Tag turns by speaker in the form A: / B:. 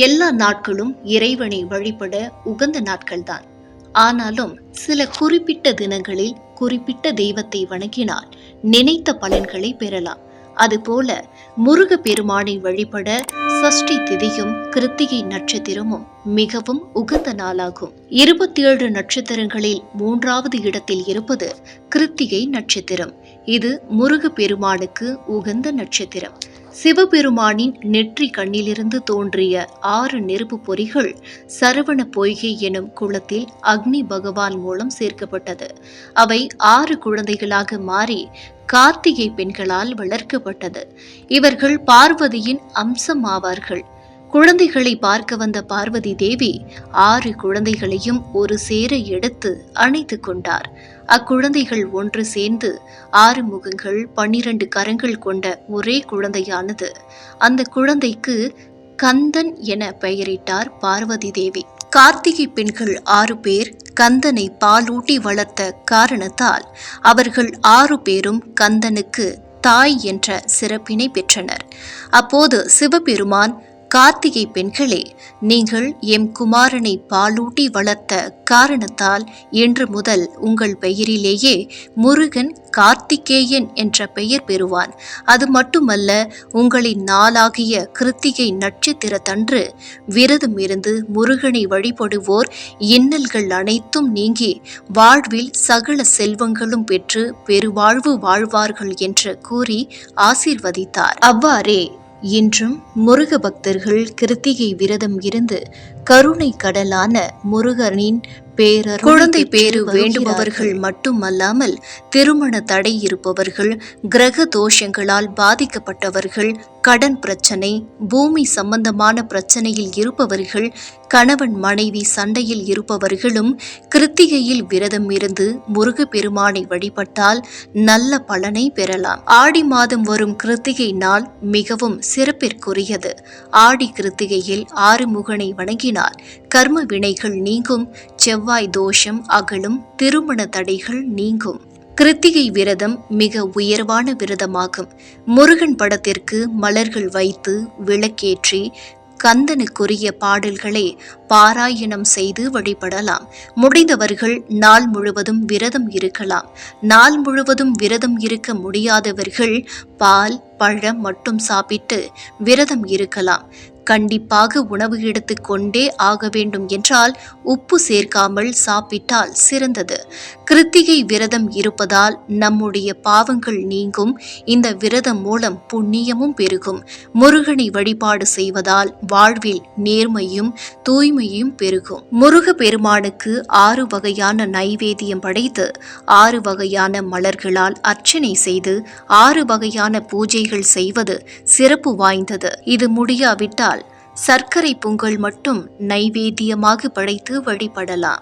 A: எல்லா நாட்களும் இறைவனை வழிபட உகந்த நாட்கள்தான். ஆனாலும் சில குறிப்பிட்ட தினங்களில் குறிப்பிட்ட தெய்வத்தை வணங்கினால் நினைத்த பலன்களை பெறலாம். அதுபோல முருக பெருமானை வழிபட சஷ்டி திதியும் கிருத்திகை நட்சத்திரமும் மிகவும் உகந்த நாளாகும். 27 நட்சத்திரங்களில் 3வது இடத்தில் இருப்பது கிருத்திகை நட்சத்திரம். இது முருக பெருமானுக்கு உகந்த நட்சத்திரம். சிவபெருமானின் நெற்றி கண்ணிலிருந்து தோன்றிய 6 நெருப்பு பொறிகள் சரவண பொய்கை எனும் குளத்தில் அக்னி பகவான் மூலம் சேர்க்கப்பட்டது. அவை 6 குழந்தைகளாக மாறி கார்த்திகை பெண்களால் வளர்க்கப்பட்டது. இவர்கள் பார்வதியின் அம்சம் ஆவார்கள். குழந்தைகளை பார்க்க வந்த பார்வதி தேவி 6 குழந்தைகளையும் ஒரு சேர எடுத்து அணைத்து கொண்டார். அக்குழந்தைகள் ஒன்று சேர்ந்து 6 முகங்கள் 12 கரங்கள் கொண்ட ஒரே குழந்தையானது. அந்த குழந்தைக்கு கந்தன் என பெயரிட்டார் பார்வதி தேவி. கார்த்திகை பெண்கள் 6 பேர் கந்தனை பாலூட்டி வளர்த்த காரணத்தால் அவர்கள் 6 பேரும் கந்தனுக்கு தாய் என்ற சிறப்பினை பெற்றனர். அப்போது சிவபெருமான், கார்த்திகை பெண்களே, நீங்கள் எம் குமாரனை பாலூட்டி வளர்த்த காரணத்தால் இன்று முதல் உங்கள் பெயரிலேயே முருகன் கார்த்திகேயன் என்ற பெயர் பெறுவான். அது மட்டுமல்ல, உங்களின் நாளாகிய கிருத்திகை நட்சத்திரத்தன்று விரதம் இருந்து முருகனை வழிபடுவோர் இன்னல்கள் அனைத்தும் நீங்கி வாழ்வில் சகல செல்வங்களும் பெற்று பெருவாழ்வு வாழ்வார்கள் என்று கூறி ஆசீர்வதித்தார். அவ்வாறே இன்றும் முருக பக்தர்கள் கிருத்திகை விரதம் இருந்து கருணை கடலான முருகனின் பேரர் குழந்தை பேறு வேண்டுபவர்கள் மட்டுமல்லாமல் திருமண தடை இருப்பவர்கள், கிரக தோஷங்களால் பாதிக்கப்பட்டவர்கள், கடன் பிரச்சனை, பூமி சம்பந்தமான பிரச்சனையில் இருப்பவர்கள், கணவன் மனைவி சண்டையில் இருப்பவர்களும் கிருத்திகையில் விரதம் இருந்து முருக பெருமானை வழிபட்டால் நல்ல பலனை பெறலாம். ஆடி மாதம் வரும் கிருத்திகை நாள் மிகவும் சிறப்பிற்குரியது. ஆடி கிருத்திகையில் ஆறுமுகனை வணங்கினால் கர்ம வினைகள் நீங்கும், செவ்வாய் தோஷம் அகலும், திருமண தடைகள் நீங்கும். கிருத்திகை விரதம் மிக உயர்வான விரதமாகும். முருகன் படத்திற்கு மலர்கள் வைத்து விளக்கேற்றி கந்தனுக்குரிய பாடல்களை பாராயணம் செய்து வழிபடலாம். முடிந்தவர்கள் நாள் முழுவதும் விரதம் இருக்கலாம். நாள் முழுவதும் விரதம் இருக்க முடியாதவர்கள் பால், பழம் மட்டும் சாப்பிட்டு விரதம் இருக்கலாம். கண்டிப்பாக உணவு எடுத்து கொண்டே ஆக வேண்டும் என்றால் உப்பு சேர்க்காமல் சாப்பிட்டால் சிறந்தது. கிருத்திகை விரதம் இருப்பதால் நம்முடைய பாவங்கள் நீங்கும். இந்த விரதம் மூலம் புண்ணியமும் பெருகும். முருகனை வழிபாடு செய்வதால் வாழ்வில் நேர்மையும் தூய்மையும் பெருகும். முருக பெருமானுக்கு 6 வகையான நைவேத்தியம் படைத்து 6 வகையான மலர்களால் அர்ச்சனை செய்து 6 வகையான பூஜைகள் செய்வது சிறப்பு வாய்ந்தது. இது முடியாவிட்டால் சர்க்கரை பொங்கல் மட்டும் நைவேத்தியமாக படைத்து வழிபடலாம்.